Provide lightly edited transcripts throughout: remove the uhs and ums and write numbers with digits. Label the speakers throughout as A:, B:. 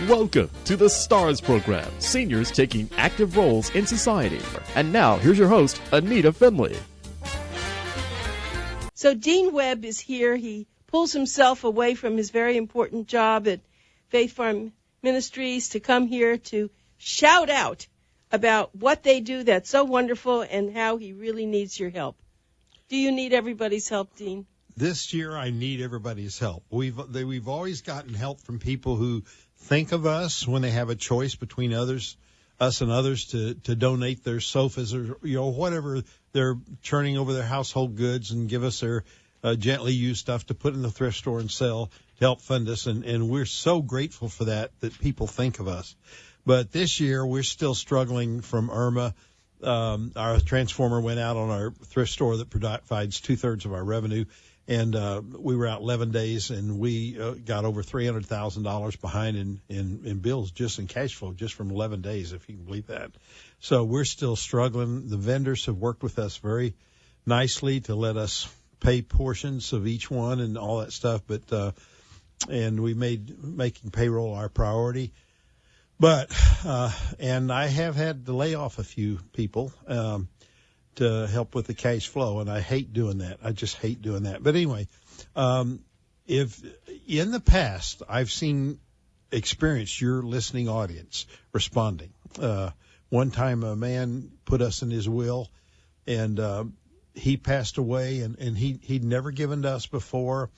A: Welcome to the STARS program, seniors taking active roles in society. And now, here's your host, ANITA FINLEY.
B: So Dean Webb is here. He pulls himself away from his very important job at Faith Farm Ministries to come here to shout out about what they do that's so wonderful and how he really needs your help. Do you need everybody's help, Dean?
C: This year, I need everybody's help. We've always gotten help from people who think of us when they have a choice between us and others to donate their sofas or whatever they're churning over their household goods and give us their gently used stuff to put in the thrift store and sell to help fund us. And we're so grateful for that people think of us. But this year, we're still struggling from Irma. Our transformer went out on our thrift store that provides 2/3 of our revenue. And we were out 11 days, and we got over $300,000 behind in bills, just in cash flow, just from 11 days, if you can believe that. So we're still struggling. The vendors have worked with us very nicely to let us pay portions of each one and all that stuff. But and we made making payroll our priority. But and I have had to lay off a few people. To help with the cash flow, and I hate doing that. I just hate doing that. But anyway, if in the past I've experienced your listening audience responding. One time a man put us in his will, and he passed away, and he'd never given to us before.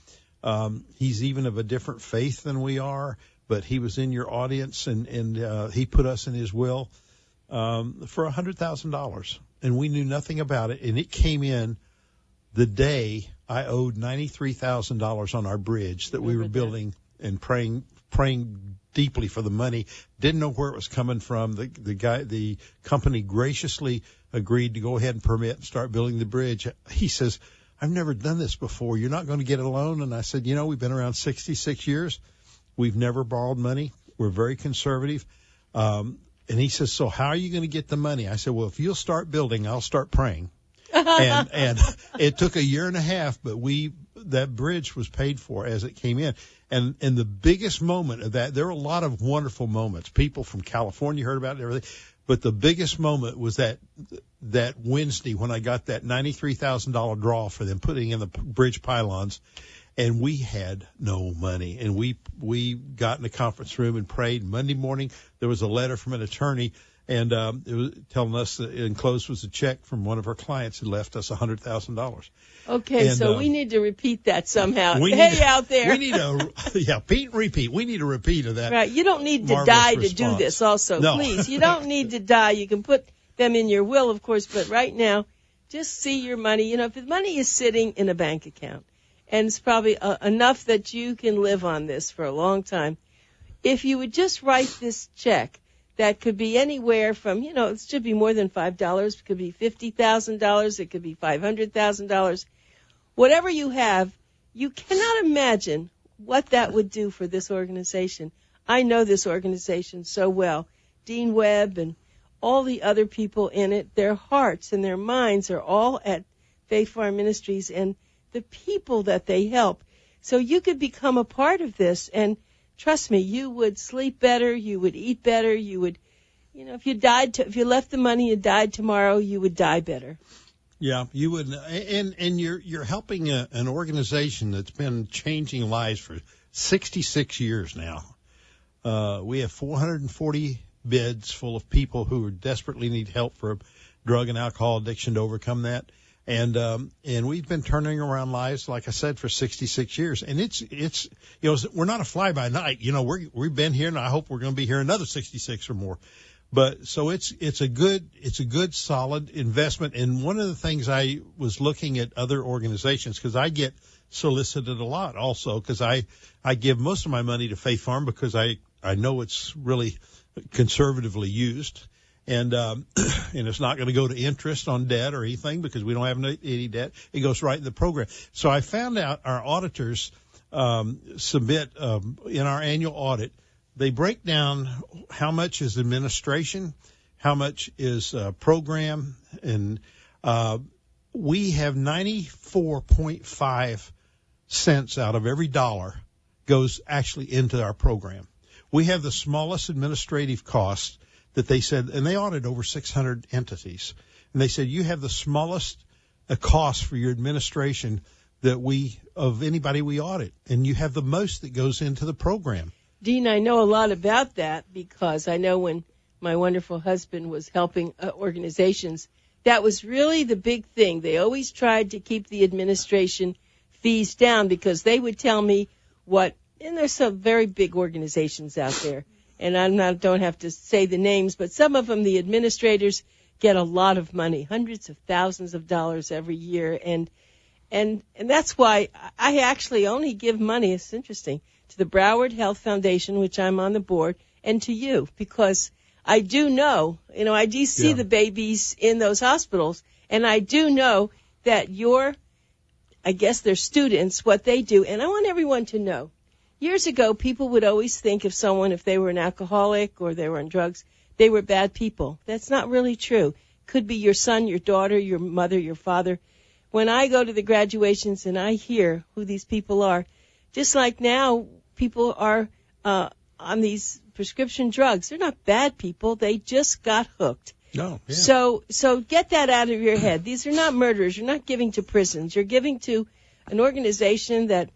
C: He's even of a different faith than we are, but he was in your audience, and he put us in his will for $100,000. And we knew nothing about it, and it came in the day I owed $93,000 on our bridge that we were building and praying deeply for the money. Didn't know where it was coming from. The company graciously agreed to go ahead and permit and start building the bridge. He says, "I've never done this before. You're not going to get a loan?" And I said, "We've been around 66 years. We've never borrowed money. We're very conservative." And he says, "So how are you going to get the money?" I said, "Well, if you'll start building, I'll start praying." and it took a year and a half, but that bridge was paid for as it came in. And the biggest moment of that, there were a lot of wonderful moments. People from California heard about it and everything. But the biggest moment was that Wednesday when I got that $93,000 draw for them putting in the bridge pylons. And we had no money. And we got in the conference room and prayed. Monday morning, there was a letter from an attorney, and it was telling us that enclosed was a check from one of our clients who left us $100,000.
B: Okay, and, so we need to repeat that somehow. Out there.
C: We need to, repeat. We need a repeat of that.
B: Right. You don't need to die to do this also. No. Please, you don't need to die. You can put them in your will, of course, but right now, just see your money. If the money is sitting in a bank account, and it's probably enough that you can live on this for a long time. If you would just write this check, that could be anywhere from, it should be more than $5. It could be $50,000. It could be $500,000. Whatever you have, you cannot imagine what that would do for this organization. I know this organization so well. Dean Webb and all the other people in it, their hearts and their minds are all at Faith Farm Ministries, and the people that they help. So you could become a part of this, and trust me, you would sleep better, you would eat better, you would, if you left the money and died tomorrow, you would die better.
C: Yeah, you would, and you're helping an organization that's been changing lives for 66 years now. We have 440 beds full of people who desperately need help for drug and alcohol addiction to overcome that. And we've been turning around lives, like I said, for 66 years. And it's we're not a fly by night. We've been here, and I hope we're going to be here another 66 or more. But so it's a good solid investment. And one of the things I was looking at other organizations, because I get solicited a lot also, because I give most of my money to Faith Farm because I know it's really conservatively used. And it's not going to go to interest on debt or anything because we don't have any debt. It goes right in the program. So I found out our auditors submit in our annual audit, they break down how much is administration, how much is program, and we have 94.5 cents out of every dollar goes actually into our program. We have the smallest administrative costs that they said, and they audited over 600 entities. And they said, you have the smallest cost for your administration of anybody we audit. And you have the most that goes into the program.
B: Dean, I know a lot about that because I know when my wonderful husband was helping organizations, that was really the big thing. They always tried to keep the administration fees down because they would tell me and there's some very big organizations out there, and don't have to say the names, but some of them, the administrators get a lot of money, hundreds of thousands of dollars every year, and that's why I actually only give money, it's interesting, to the Broward Health Foundation, which I'm on the board, and to you, because I do know, I do see the babies in those hospitals, and I do know that I guess they're students, what they do, and I want everyone to know. Years ago, people would always think if they were an alcoholic or they were on drugs, they were bad people. That's not really true. Could be your son, your daughter, your mother, your father. When I go to the graduations and I hear who these people are, just like now people are on these prescription drugs, they're not bad people. They just got hooked.
C: No. Yeah.
B: So get that out of your head. These are not murderers. You're not giving to prisons. You're giving to an organization that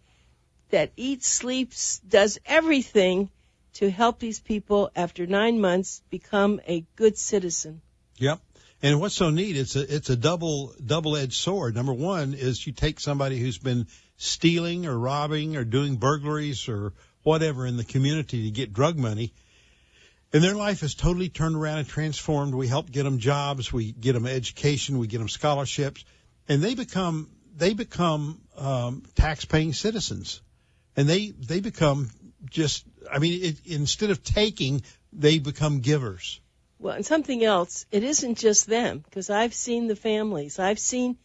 B: eats, sleeps, does everything to help these people after 9 months become a good citizen.
C: Yep. And what's so neat, it's a double-edged sword. Number one is you take somebody who's been stealing or robbing or doing burglaries or whatever in the community to get drug money, and their life is totally turned around and transformed. We help get them jobs, we get them education, we get them scholarships, and they become tax-paying citizens. And they become instead of taking, they become givers.
B: Well, and something else, it isn't just them, because I've seen the families. I've seen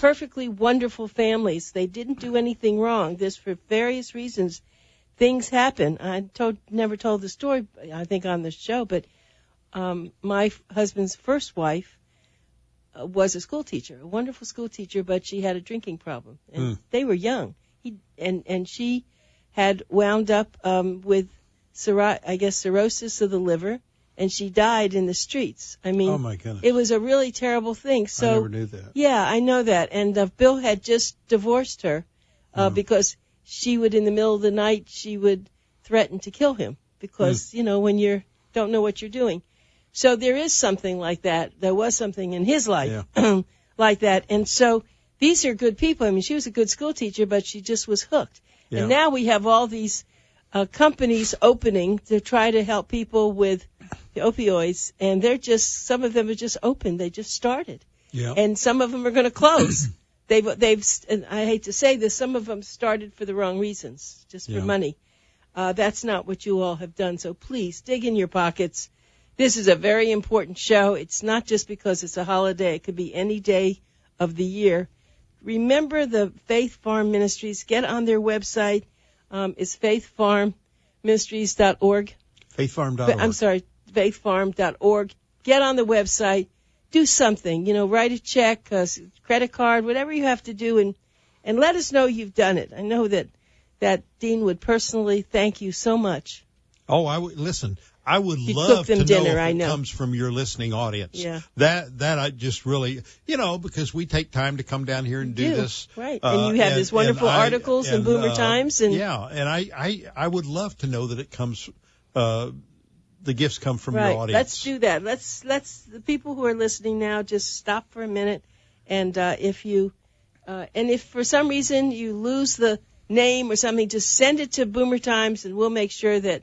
B: perfectly wonderful families. They didn't do anything wrong. This, for various reasons, things happen. I never told the story, I think, on the show, but my husband's first wife was a school teacher, a wonderful school teacher, but she had a drinking problem. And they were young. And she had wound up with cirrhosis of the liver, and she died in the streets. I mean,
C: oh my goodness,
B: it was a really terrible thing. So
C: I never knew that.
B: Yeah, I know that. And Bill had just divorced her because she would, in the middle of the night, she would threaten to kill him because when you don't know what you're doing. So there is something like that. There was something in his life like that, and so. These are good people. I mean, she was a good school teacher, but she just was hooked. Yeah. And now we have all these companies opening to try to help people with the opioids, and some of them are just open. They just started. Yeah. And some of them are going to close. And I hate to say this, some of them started for the wrong reasons, just for money. That's not what you all have done. So please dig in your pockets. This is a very important show. It's not just because it's a holiday. It could be any day of the year. Remember the Faith Farm Ministries. Get on their website. It's faithfarmministries.org.
C: Faithfarm.org.
B: I'm sorry, faithfarm.org. Get on the website. Do something. Write a check, credit card, whatever you have to do, and let us know you've done it. I know that Dean would personally thank you so much.
C: Oh, listen. I would love to know
B: dinner,
C: if it comes from your listening audience.
B: Yeah.
C: That I just really, because we take time to come down here and do this.
B: Right. And you have these wonderful articles in Boomer Times. And
C: and I would love to know that it comes, the gifts come from your audience.
B: Let's do that. Let's the people who are listening now just stop for a minute. And if for some reason you lose the name or something, just send it to Boomer Times and we'll make sure that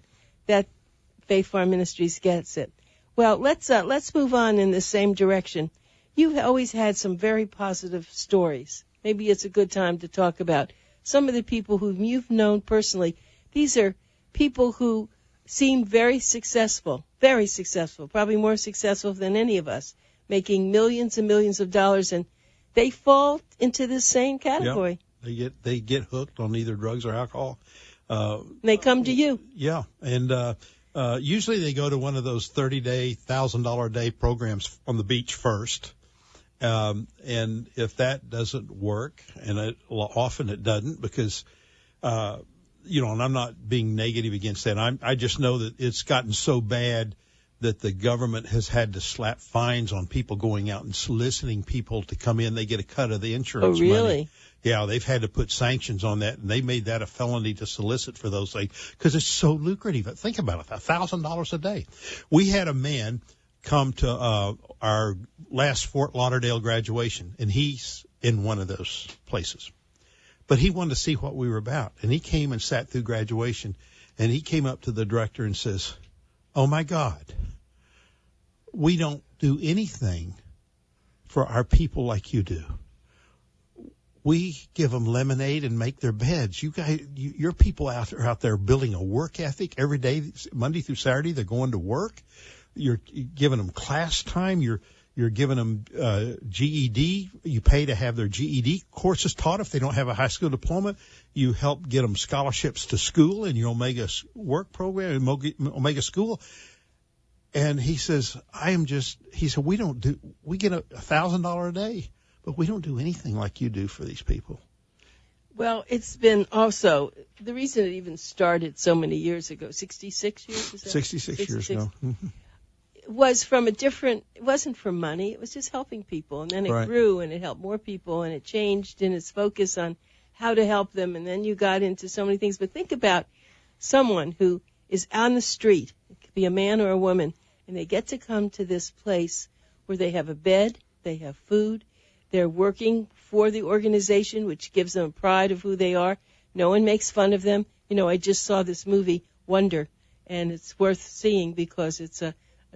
B: Faith Farm Ministries gets it. Well, let's move on in the same direction. You've always had some very positive stories. Maybe it's a good time to talk about some of the people whom you've known personally. These are people who seem very successful, probably more successful than any of us, making millions and millions of dollars, and they fall into this same category.
C: Yep. They get hooked on either drugs or alcohol.
B: They come to you.
C: Yeah, and usually they go to one of those 30-day, $1,000-a-day programs on the beach first. And if that doesn't work, and often it doesn't, because and I'm not being negative against that. I just know that it's gotten so bad that the government has had to slap fines on people going out and soliciting people to come in. They get a cut of the insurance money.
B: Oh, really?
C: Yeah, they've had to put sanctions on that, and they made that a felony to solicit for those things because it's so lucrative. Think about it, $1,000 a day. We had a man come to our last Fort Lauderdale graduation, and he's in one of those places. But he wanted to see what we were about, and he came and sat through graduation, and he came up to the director and says, "Oh, my God, we don't do anything for our people like you do. We give them lemonade and make their beds. You guys, your people out there building a work ethic every day, Monday through Saturday. They're going to work. You're giving them class time. You're giving them GED. You pay to have their GED courses taught if they don't have a high school diploma. You help get them scholarships to school in your Omega work program, Omega school." And he says, we get $1,000 a day, but we don't do anything like you do for these people.
B: Well, it's been also, the reason it even started so many years ago, 66 years? Is that
C: 66 years ago. Mm-hmm.
B: Was from it wasn't for money, it was just helping people. And then it grew and it helped more people and it changed in its focus on how to help them. And then you got into so many things. But think about someone who is on the street, it could be a man or a woman, and they get to come to this place where they have a bed, they have food, they're working for the organization, which gives them pride of who they are. No one makes fun of them. I just saw this movie, Wonder, and it's worth seeing because it's a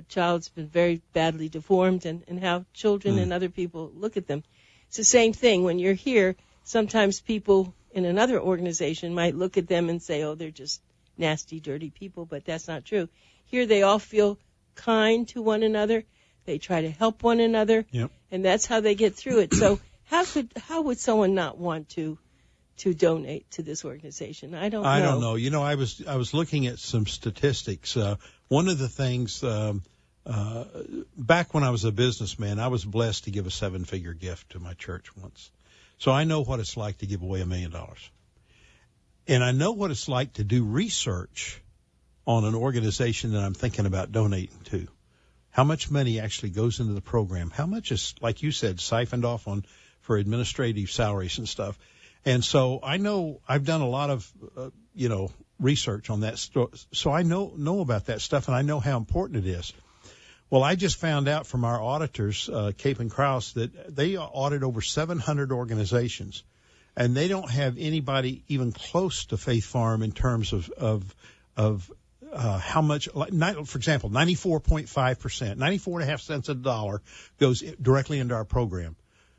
B: child's been very badly deformed and how children and other people look at them. It's the same thing. When you're here, sometimes people in another organization might look at them and say, oh, they're just nasty, dirty people, but that's not true. Here they all feel kind to one another. They try to help one another, and that's how they get through it. So how would someone not want to donate to this organization? I don't know.
C: I was looking at some statistics. One of the things back when I was a businessman, I was blessed to give a 7-figure gift to my church once. So I know what it's like to give away $1 million. And I know what it's like to do research on an organization that I'm thinking about donating to. How much money actually goes into the program? How much is, like you said, siphoned off for administrative salaries and stuff? And so I know I've done a lot of, research on that. So I know about that stuff, and I know how important it is. Well, I just found out from our auditors, Cape and Krause, that they audit over 700 organizations, and they don't have anybody even close to Faith Farm in terms of how much, for example, 94.5%, 94.5 cents a dollar goes directly into our program.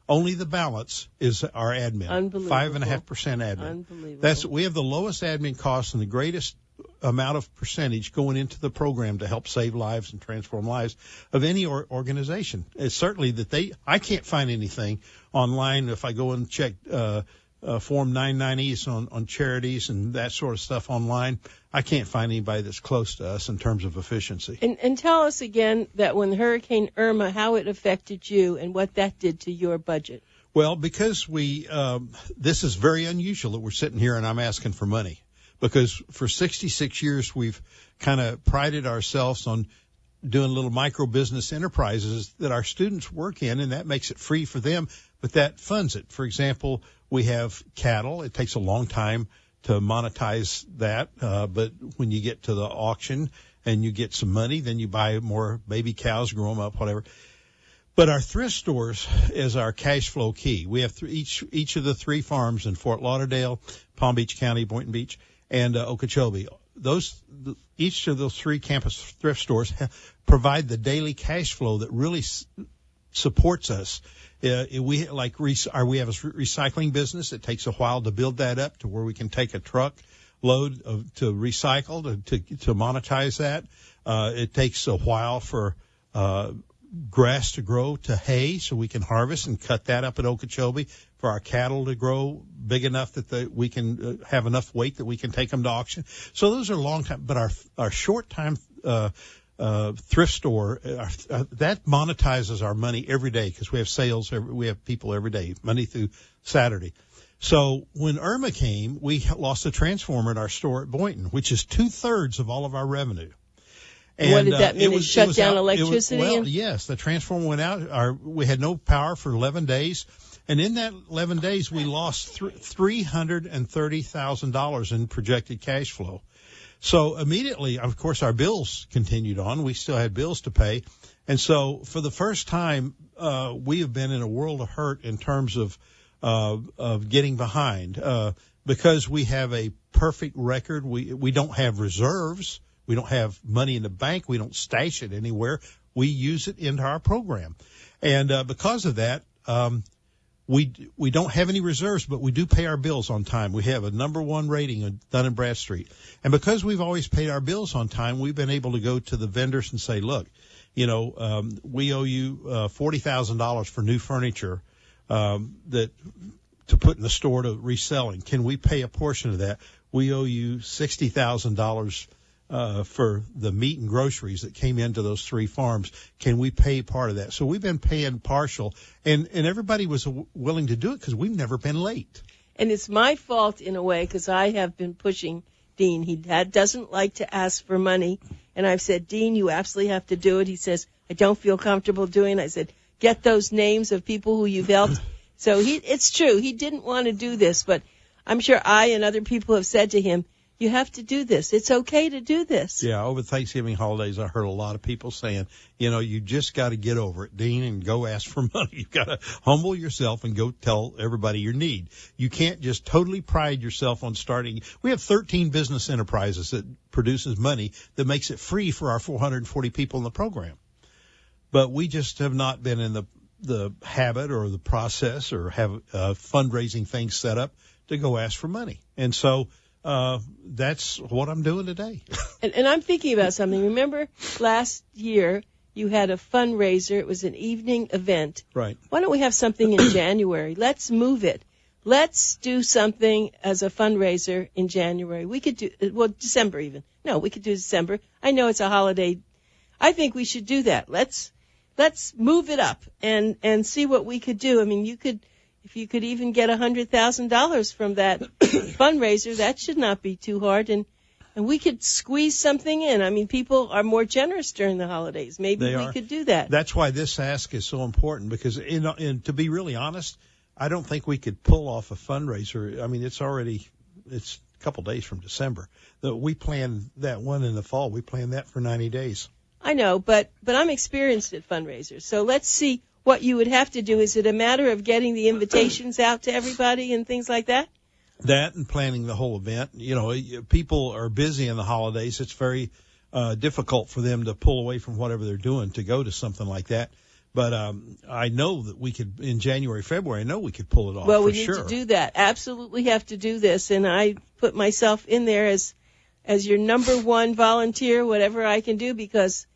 C: Only the balance is our admin.
B: Unbelievable.
C: 5.5% admin.
B: Unbelievable.
C: We have the lowest admin costs and the greatest amount of percentage going into the program to help save lives and transform lives of any organization. It's certainly that I can't find anything online if I go and check Form 990s on charities and that sort of stuff online. I can't find anybody that's close to us in terms of efficiency.
B: And tell us again that when Hurricane Irma, how it affected you and what that did to your budget.
C: Well, because this is very unusual that we're sitting here and I'm asking for money. Because for 66 years we've kind of prided ourselves on doing little micro business enterprises that our students work in, and that makes it free for them, but that funds it. For example, we have cattle. It takes a long time to monetize that, but when you get to the auction and you get some money, then you buy more baby cows, grow them up, whatever. But our thrift stores is our cash flow key. We have each of the 3 farms in Fort Lauderdale, Palm Beach County, Boynton Beach, and Okeechobee. Each of those 3 campus thrift stores provide the daily cash flow that really supports us. We have a recycling business. It takes a while to build that up to where we can take a truck load to recycle to monetize that. It takes a while for grass to grow to hay so we can harvest and cut that up at Okeechobee, for our cattle to grow big enough that we can have enough weight that we can take them to auction. So those are long time, but our short time thrift store that monetizes our money every day because we have sales, we have people every day, Monday through Saturday. So when Irma came, we lost a transformer at our store at Boynton, which is 2/3 of all of our revenue. And
B: what did that mean? It shut down electricity?
C: Yes, the transformer went out. We had no power for 11 days. And in that 11 days, we lost $330,000 in projected cash flow. So immediately, of course, our bills continued on. We still had bills to pay. And so for the first time, we have been in a world of hurt in terms of getting behind, because we have a perfect record. We don't have reserves. We don't have money in the bank. We don't stash it anywhere. We use it into our program. And, because of that, we don't have any reserves, but we do pay our bills on time. We have a #1 rating on Dun & Bradstreet. And because we've always paid our bills on time, we've been able to go to the vendors and say, look, we owe you $40,000 for new furniture that to put in the store to reselling. Can we pay a portion of that? We owe you $60,000 for the meat and groceries that came into those 3 farms. Can we pay part of that? So we've been paying partial, and everybody was willing to do it because we've never been late.
B: And it's my fault in a way because I have been pushing Dean. He doesn't like to ask for money, and I've said, Dean, you absolutely have to do it. He says, I don't feel comfortable doing it. I said, get those names of people who you've helped. So it's true. He didn't want to do this, but I'm sure I and other people have said to him, you have to do this. It's okay to do this.
C: Yeah, over Thanksgiving holidays, I heard a lot of people saying, you just got to get over it, Dean, and go ask for money. You've got to humble yourself and go tell everybody your need. You can't just totally pride yourself on starting. We have 13 business enterprises that produces money that makes it free for our 440 people in the program. But we just have not been in the habit or the process or have fundraising things set up to go ask for money. And so that's what I'm doing today.
B: and I'm thinking about something. Remember last year you had a fundraiser. It was an evening event.
C: Right.
B: Why don't we have something in January? Let's move it. Let's do something as a fundraiser in January. We could do, December even. No, we could do December. I know it's a holiday. I think we should do that. Let's move it up and see what we could do. I mean, if you could even get $100,000 from that fundraiser, that should not be too hard. And we could squeeze something in. I mean, people are more generous during the holidays. Maybe we could do that.
C: That's why this ask is so important because, to be really honest, I don't think we could pull off a fundraiser. I mean, it's a couple days from December. We planned that one in the fall. We planned that for 90 days.
B: I know, but I'm experienced at fundraisers. So let's see what you would have to do. Is it a matter of getting the invitations out to everybody and things like that?
C: That and planning the whole event. People are busy in the holidays. It's very difficult for them to pull away from whatever they're doing to go to something like that. But I know that we could, in January, February, I know we could pull it off.
B: Well, we need to do that. Absolutely have to do this. And I put myself in there as your #1 volunteer, whatever I can do, because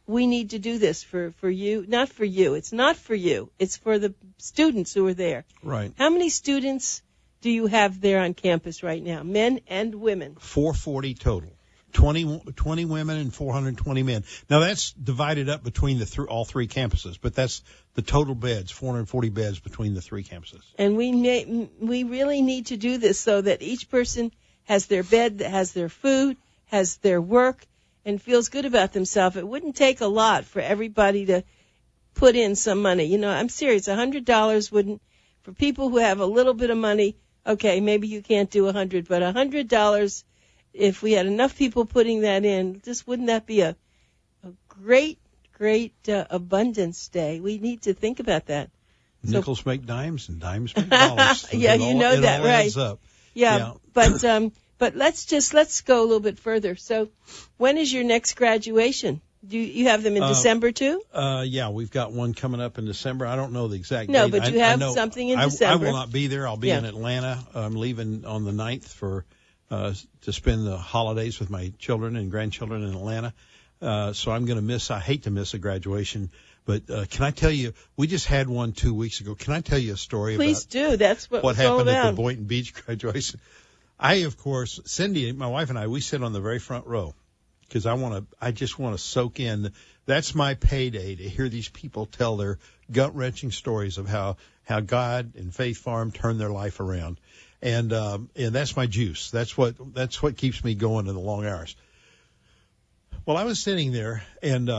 B: we need to do this for you. Not for you. It's not for you. It's for the students who are there.
C: Right.
B: How many students do you have there on campus right now, men and women?
C: 440 total. 20 women and 420 men. Now that's divided up between all 3 campuses, but that's the total beds, 440 beds between the 3 campuses.
B: And we really need to do this so that each person has their bed, has their food, has their work, and feels good about themselves. It wouldn't take a lot for everybody to put in some money. I'm serious. $100 wouldn't, for people who have a little bit of money, okay, maybe you can't do 100, but $100, if we had enough people putting that in, wouldn't that be a great abundance day? We need to think about that.
C: Nickels make dimes and dimes make dollars.
B: Yeah, you know that, right?
C: Adds up.
B: Yeah, but let's go a little bit further. So, when is your next graduation? Do you have them in December too?
C: Yeah, we've got one coming up in December. I don't know the exact date.
B: No, but you have something in December.
C: I will not be there. I'll be in Atlanta. I'm leaving on the 9th to spend the holidays with my children and grandchildren in Atlanta. So I'm going to miss. I hate to miss a graduation. But can I tell you, we just had one 2 weeks ago. Can I tell you a story?
B: Please do. That's what
C: happened at the Boynton Beach graduation. Of course, Cindy, my wife and I, we sit on the very front row. because I just want to soak in. That's my payday, to hear these people tell their gut-wrenching stories of how God and Faith Farm turned their life around. And that's my juice. That's what keeps me going in the long hours. Well, I was sitting there, and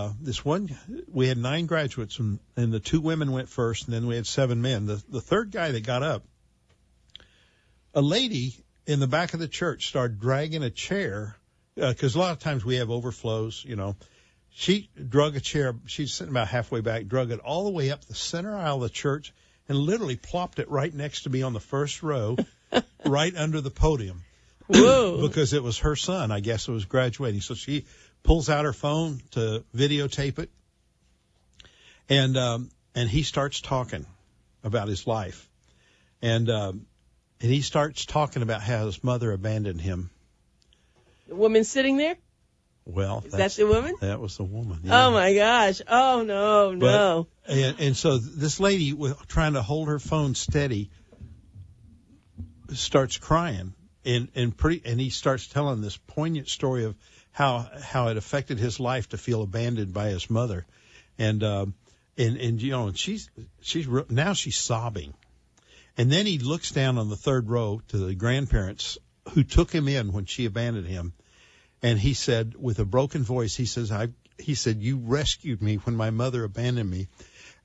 C: we had 9 graduates, and the 2 women went first, and then we had 7 men. The third guy that got up, a lady in the back of the church started dragging a chair, because a lot of times we have overflows, She drug a chair. She's sitting about halfway back, drug it all the way up the center aisle of the church, and literally plopped it right next to me on the first row, right under the podium.
B: Whoa.
C: Because it was her son, I guess, who was graduating. So she pulls out her phone to videotape it, and he starts talking about his life, and he starts talking about how his mother abandoned him.
B: The woman sitting there?
C: Well,
B: is that the woman?
C: That was the woman. Yeah.
B: Oh my gosh! Oh no!
C: And so this lady, trying to hold her phone steady, starts crying, and he starts telling this poignant story of how it affected his life to feel abandoned by his mother, and she's now she's sobbing, and then he looks down on the third row to the grandparents who took him in when she abandoned him. And he said, with a broken voice, he said, you rescued me when my mother abandoned me.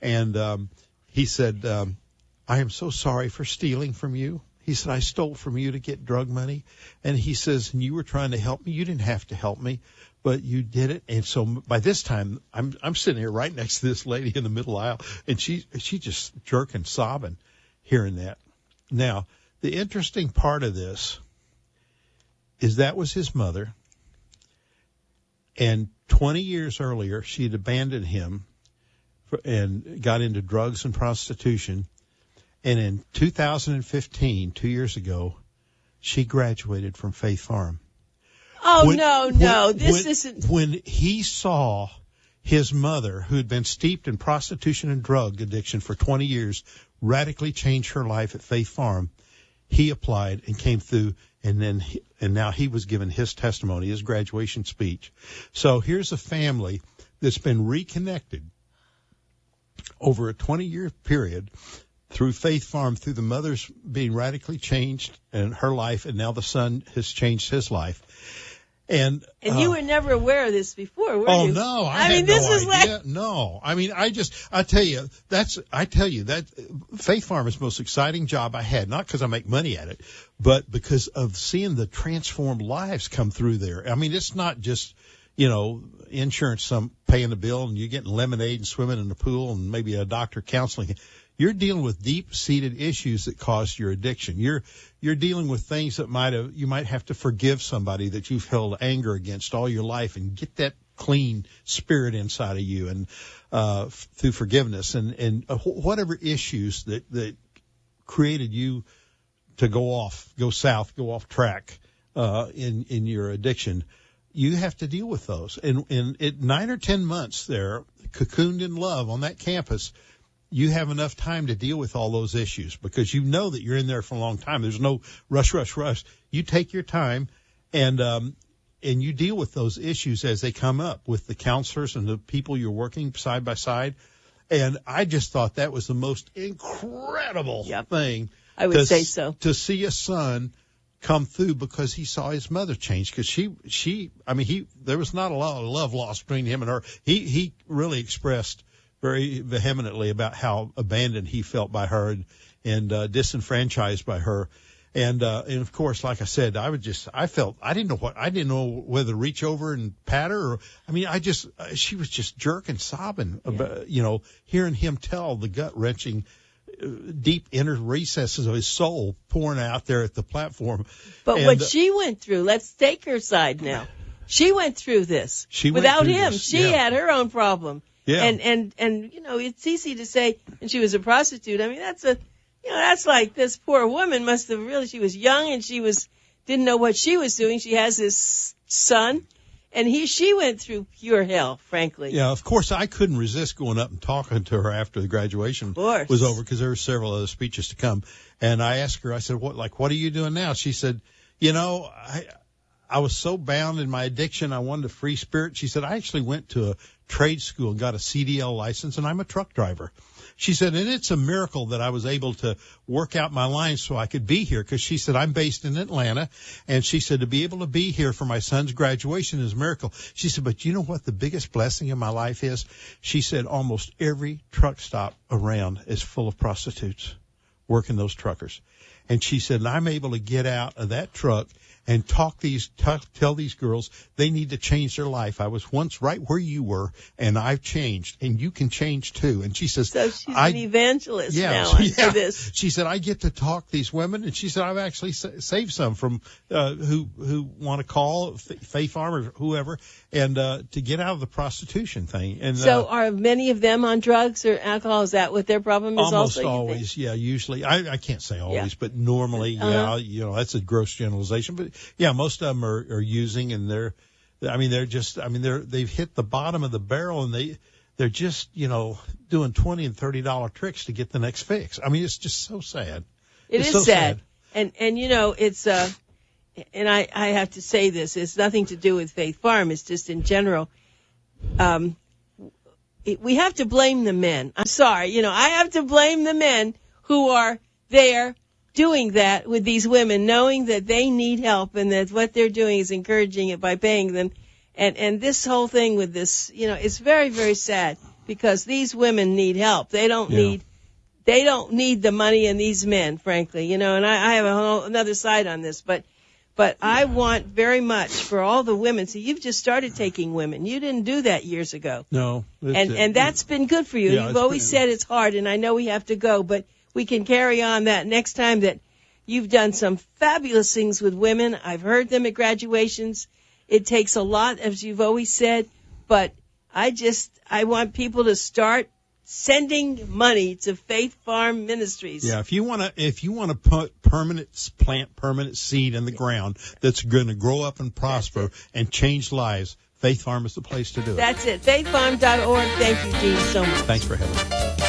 C: And he said, I am so sorry for stealing from you. He said, I stole from you to get drug money. And he says, and you were trying to help me. You didn't have to help me, but you did it. And so by this time, I'm sitting here right next to this lady in the middle aisle, and she just jerking, sobbing, hearing that. Now, the interesting part of this is that was his mother. And 20 years earlier, she had abandoned him and got into drugs and prostitution. And in 2015, 2 years ago, she graduated from Faith Farm.
B: Oh, no. This isn't.
C: When he saw his mother, who had been steeped in prostitution and drug addiction for 20 years, radically change her life at Faith Farm, he applied and came through. And now he was given his testimony, his graduation speech. So here's a family that's been reconnected over a 20-year period through Faith Farm, through the mother's being radically changed in her life, and now the son has changed his life. And
B: you were never aware of this before, were you?
C: Oh no, I had
B: this
C: no
B: is
C: idea.
B: like
C: No, I mean, I tell you that Faith Farm is the most exciting job I had, not because I make money at it, but because of seeing the transformed lives come through there. I mean, it's not just, insurance, some paying the bill and you getting lemonade and swimming in the pool and maybe a doctor counseling. You're dealing with deep-seated issues that cause your addiction. You're dealing with things that you might have to forgive somebody that you've held anger against all your life, and get that clean spirit inside of you, and through forgiveness and whatever issues that created you to go south, go off track in your addiction. You have to deal with those. And at 9 or 10 months there, cocooned in love on that campus, you have enough time to deal with all those issues, because you know that you're in there for a long time. There's no rush. You take your time and you deal with those issues as they come up with the counselors and the people you're working side by side. And I just thought that was the most incredible thing.
B: I would say so.
C: To see a son come through because he saw his mother change, because there was not a lot of love lost between him and her. He really expressed very vehemently about how abandoned he felt by her and disenfranchised by her. And of course, like I said, I didn't know whether to reach over and pat her, or, she was just jerking, sobbing about, hearing him tell the gut-wrenching, deep inner recesses of his soul pouring out there at the platform.
B: But what she went through, let's take her side now. She went through this. Without him, she had her own problem. Yeah. And it's easy to say, and she was a prostitute. I mean, that's like this poor woman must have really, she was young and didn't know what she was doing. She has this son, and she went through pure hell, frankly.
C: Yeah, of course, I couldn't resist going up and talking to her after the graduation was over, because there were several other speeches to come. And I asked her, I said, what are you doing now? She said, I was so bound in my addiction. I wanted a free spirit. She said, I actually went to a trade school and got a CDL license, and I'm a truck driver. She said, and it's a miracle that I was able to work out my lines so I could be here, because she said, I'm based in Atlanta, and she said, to be able to be here for my son's graduation is a miracle. She said, but you know what the biggest blessing in my life is? She said, almost every truck stop around is full of prostitutes working those truckers. And she said, and I'm able to get out of that truck and tell these girls they need to change their life. I was once right where you were, and I've changed, and you can change too. And she says,
B: so she's an evangelist now for this.
C: She said, I get to talk these women, and she said, I've actually saved some from who want to call Faith Farm or whoever, and to get out of the prostitution thing. And
B: so are many of them on drugs or alcohol? Is that what their problem is?
C: Almost
B: also,
C: always, yeah. Usually, I can't say always, but normally, that's a gross generalization, but. Yeah, most of them are using, and they've hit the bottom of the barrel, and they're just, doing $20 and $30 tricks to get the next fix. I mean, it's just so sad.
B: It's so sad. And it's, and I have to say this, it's nothing to do with Faith Farm. It's just in general. We have to blame the men. I'm sorry. I have to blame the men who are there doing that with these women, knowing that they need help and that what they're doing is encouraging it by paying them. And this whole thing with this, it's very, very sad, because these women need help. They don't need the money and these men, frankly, and I have another side on this, but I want very much for all the women. See, you've just started taking women. You didn't do that years ago.
C: No.
B: And that's been good for you.
C: Yeah,
B: You've always said it's hard, and I know we have to go, but we can carry on that next time that you've done some fabulous things with women. I've heard them at graduations. It takes a lot, as you've always said, but I want people to start sending money to Faith Farm Ministries.
C: Yeah, if you want to plant permanent seed in the ground that's going to grow up and prosper and change lives, Faith Farm is the place to do it.
B: That's it. faithfarm.org. Thank you, Dean, so much.
C: Thanks for having me.